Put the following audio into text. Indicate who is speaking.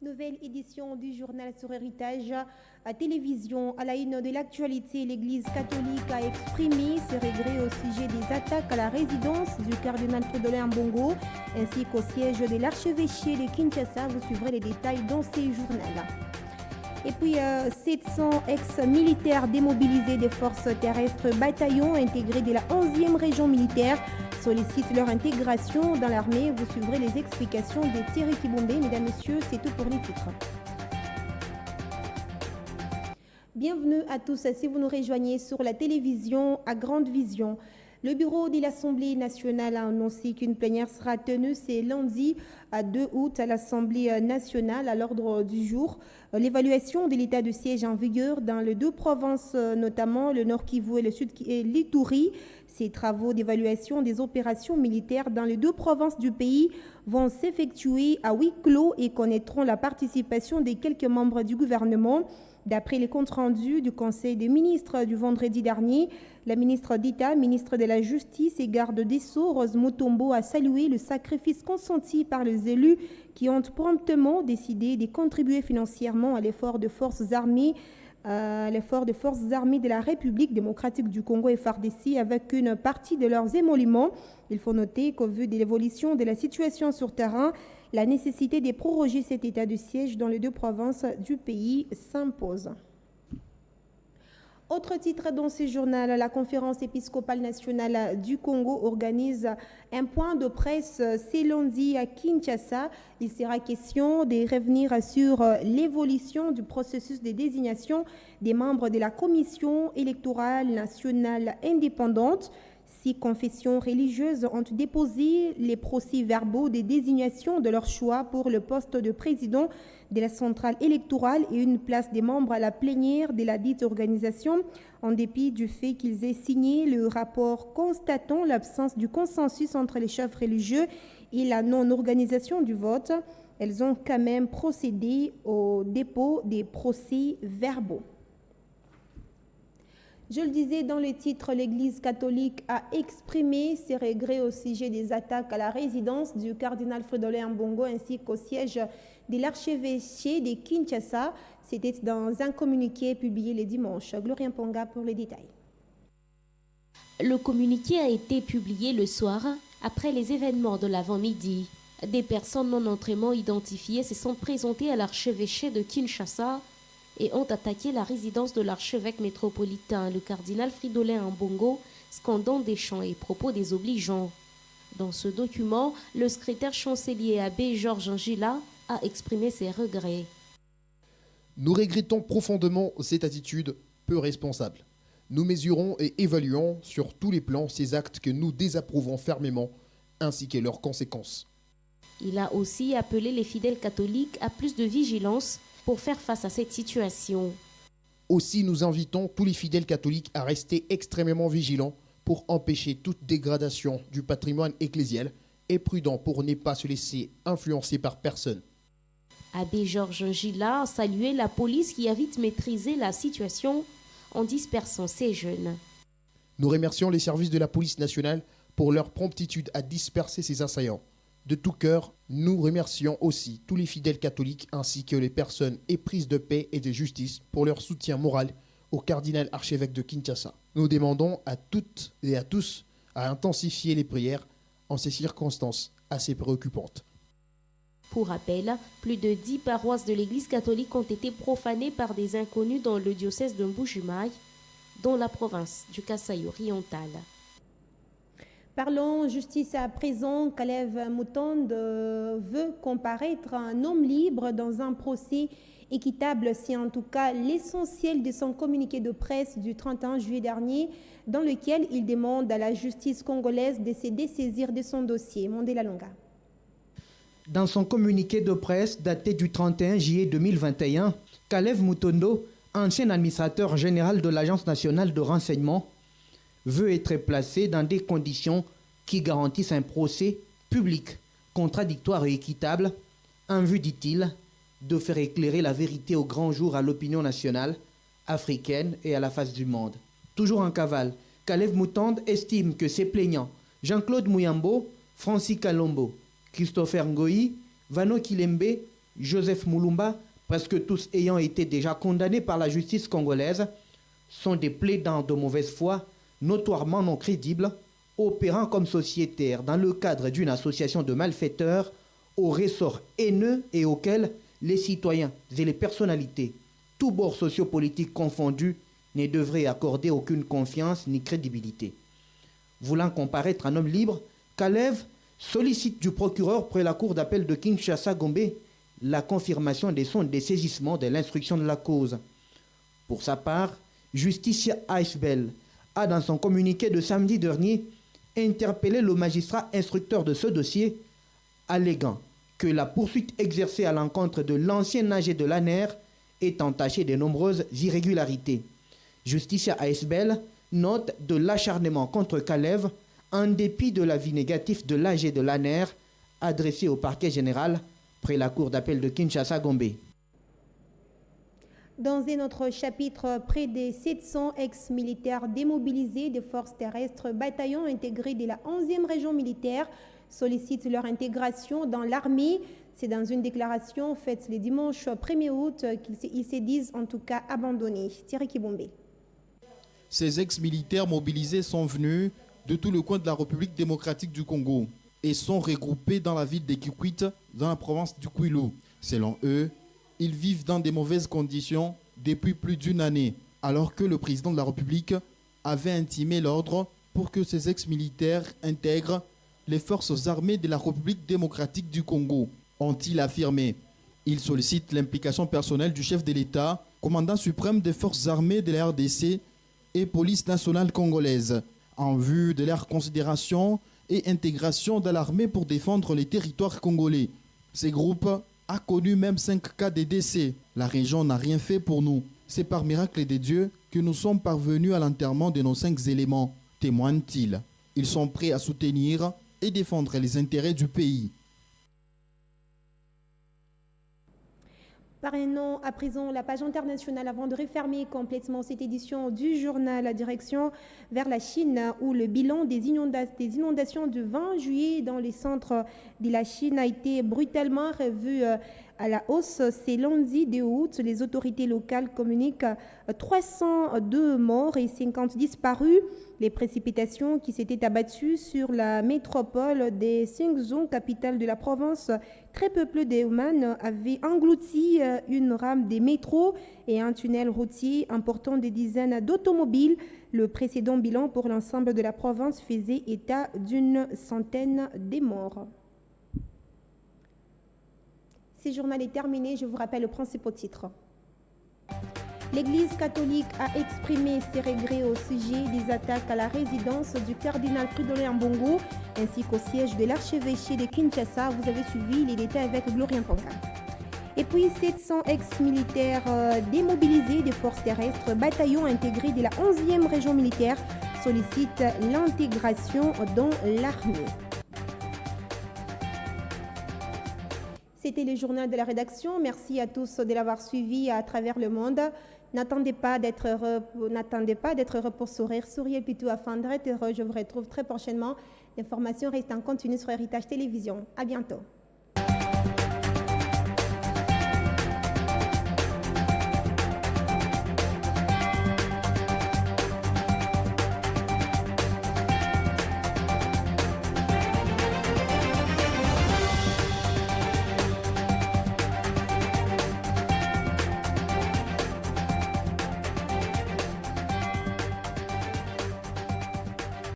Speaker 1: Nouvelle édition du journal sur Héritage à télévision. À la une de l'actualité, l'Église catholique a exprimé ses regrets au sujet des attaques à la résidence du cardinal Fridolin Ambongo ainsi qu'au siège de l'archevêché de Kinshasa. Vous suivrez les détails dans ces journaux. Et puis 700 ex-militaires démobilisés des forces terrestres bataillons intégrés de la 11e région militaire sollicitent leur intégration dans l'armée. Vous suivrez les explications de Thierry Kibombe. Mesdames, Messieurs, c'est tout pour les titres. Bienvenue à tous si vous nous rejoignez sur la télévision à Grande Vision. Le bureau de l'Assemblée nationale a annoncé qu'une plénière sera tenue ce lundi à 2 août à l'Assemblée nationale. À l'ordre du jour, l'évaluation de l'état de siège en vigueur dans les deux provinces, notamment le Nord Kivu et le Sud et l'Ituri. Ces travaux d'évaluation des opérations militaires dans les deux provinces du pays vont s'effectuer à huis clos et connaîtront la participation de quelques membres du gouvernement. D'après les comptes rendus du Conseil des ministres du vendredi dernier, la ministre d'État, ministre de la Justice et garde des Sceaux, Rose Mutombo, a salué le sacrifice consenti par les élus qui ont promptement décidé de contribuer financièrement à l'effort de forces armées de la République démocratique du Congo FARDC avec une partie de leurs émoluments. Il faut noter qu'au vu de l'évolution de la situation sur terrain, la nécessité de proroger cet état de siège dans les deux provinces du pays s'impose. Autre titre dans ce journal, la conférence épiscopale nationale du Congo organise un point de presse ce lundi à Kinshasa. Il sera question de revenir sur l'évolution du processus de désignation des membres de la Commission électorale nationale indépendante. 6 confessions religieuses ont déposé les procès-verbaux des désignations de leur choix pour le poste de président de la centrale électorale et une place des membres à la plénière de la dite organisation, en dépit du fait qu'ils aient signé le rapport constatant l'absence du consensus entre les chefs religieux et la non-organisation du vote. Elles ont quand même procédé au dépôt des procès-verbaux. Je le disais dans le titre, l'Église catholique a exprimé ses regrets au sujet des attaques à la résidence du cardinal Fridolin Ambongo ainsi qu'au siège de l'archevêché de Kinshasa. C'était dans un communiqué publié le dimanche. Gloria Mponga pour les détails.
Speaker 2: Le communiqué a été publié le soir après les événements de l'avant-midi. Des personnes non autrement identifiées se sont présentées à l'archevêché de Kinshasa et ont attaqué la résidence de l'archevêque métropolitain, le cardinal Fridolin Ambongo, scandant des chants et propos désobligeants. Dans ce document, le secrétaire chancelier abbé Georges Ngila a exprimé ses regrets.
Speaker 3: Nous regrettons profondément cette attitude peu responsable. Nous mesurons et évaluons sur tous les plans ces actes que nous désapprouvons fermement, ainsi que leurs conséquences.
Speaker 2: Il a aussi appelé les fidèles catholiques à plus de vigilance pour faire face à cette situation.
Speaker 3: Aussi, nous invitons tous les fidèles catholiques à rester extrêmement vigilants pour empêcher toute dégradation du patrimoine ecclésial et prudents pour ne pas se laisser influencer par personne.
Speaker 2: Abbé Georges Ngila a salué la police qui a vite maîtrisé la situation en dispersant ces jeunes.
Speaker 3: Nous remercions les services de la police nationale pour leur promptitude à disperser ces assaillants. De tout cœur, nous remercions aussi tous les fidèles catholiques ainsi que les personnes éprises de paix et de justice pour leur soutien moral au cardinal archevêque de Kinshasa. Nous demandons à toutes et à tous à intensifier les prières en ces circonstances assez préoccupantes.
Speaker 2: Pour rappel, plus de 10 paroisses de l'Église catholique ont été profanées par des inconnus dans le diocèse de Mbujimayi, dans la province du Kasaï oriental.
Speaker 1: Parlons justice à présent. Kalev Mutombo veut comparaître un homme libre dans un procès équitable. C'est en tout cas l'essentiel de son communiqué de presse du 31 juillet dernier, dans lequel il demande à la justice congolaise de se dessaisir de son dossier. Mandela Longa.
Speaker 4: Dans son communiqué de presse daté du 31 juillet 2021, Kalev Mutombo, ancien administrateur général de l'Agence nationale de renseignement, veut être placé dans des conditions qui garantissent un procès public, contradictoire et équitable, en vue, dit-il, de faire éclairer la vérité au grand jour à l'opinion nationale, africaine et à la face du monde. Toujours en cavale, Kalev Mutombo estime que ses plaignants, Jean-Claude Muyambo, Francis Kalombo, Christopher Ngoyi, Vano Kilembe, Joseph Moulumba, presque tous ayant été déjà condamnés par la justice congolaise, sont des plaidants de mauvaise foi, notoirement non crédibles, opérant comme sociétaires dans le cadre d'une association de malfaiteurs au ressort haineux et auquel les citoyens et les personnalités, tous bords sociopolitiques confondus, ne devraient accorder aucune confiance ni crédibilité. Voulant comparaître en homme libre, Kalev sollicite du procureur près la cour d'appel de Kinshasa-Gombe la confirmation de son dessaisissement de l'instruction de la cause. Pour sa part, Justicia Aisbel a, dans son communiqué de samedi dernier, interpellé le magistrat instructeur de ce dossier, alléguant que la poursuite exercée à l'encontre de l'ancien AG de l'ANER est entachée de nombreuses irrégularités. Justicia Aisbel note de l'acharnement contre Kalev en dépit de l'avis négatif de l'AG de l'ANER adressé au parquet général près la cour d'appel de Kinshasa-Gombe.
Speaker 1: Dans un autre chapitre, près de 700 ex-militaires démobilisés des forces terrestres, bataillons intégrés de la 11e région militaire, sollicitent leur intégration dans l'armée. C'est dans une déclaration faite le dimanche 1er août qu'ils se disent en tout cas abandonnés. Thierry Kibombe.
Speaker 3: Ces ex-militaires mobilisés sont venus de tout le coin de la République démocratique du Congo et sont regroupés dans la ville de Kikwit, dans la province du Kwilu. Selon eux, ils vivent dans de mauvaises conditions depuis plus d'une année, alors que le président de la République avait intimé l'ordre pour que ces ex-militaires intègrent les forces armées de la République démocratique du Congo, ont-ils affirmé. Ils sollicitent l'implication personnelle du chef de l'État, commandant suprême des forces armées de la RDC et police nationale congolaise, en vue de leur considération et intégration dans l'armée pour défendre les territoires congolais. Ces groupes a connu même 5 cas de décès. La région n'a rien fait pour nous. C'est par miracle de Dieu que nous sommes parvenus à l'enterrement de nos 5 éléments, témoignent-ils. Ils sont prêts à soutenir et défendre les intérêts du pays.
Speaker 1: Parrainons à présent la page internationale avant de refermer complètement cette édition du journal à direction vers la Chine où le bilan des inondations du 20 juillet dans les centres de la Chine a été brutalement revu à la hausse. C'est lundi 2 août. Les autorités locales communiquent 302 morts et 50 disparus. Les précipitations qui s'étaient abattues sur la métropole de Xingzhou, capitale de la province très peuplée de Hunan, avaient englouti une rame des métros et un tunnel routier emportant des dizaines d'automobiles. Le précédent bilan pour l'ensemble de la province faisait état d'une centaine de morts. Ce journal est terminé. Je vous rappelle le principal titre. L'Église catholique a exprimé ses regrets au sujet des attaques à la résidence du cardinal Fridolin Ambongo ainsi qu'au siège de l'archevêché de Kinshasa. Vous avez suivi les détails avec Glorien Ponga. Et puis 700 ex-militaires démobilisés des forces terrestres, bataillons intégrés de la 11e région militaire, sollicitent l'intégration dans l'armée. C'était le journal de la rédaction. Merci à tous de l'avoir suivi à travers le monde. N'attendez pas d'être heureux pour sourire. Souriez plutôt afin d'être heureux. Je vous retrouve très prochainement. L'information reste en continu sur Héritage Télévision. À bientôt.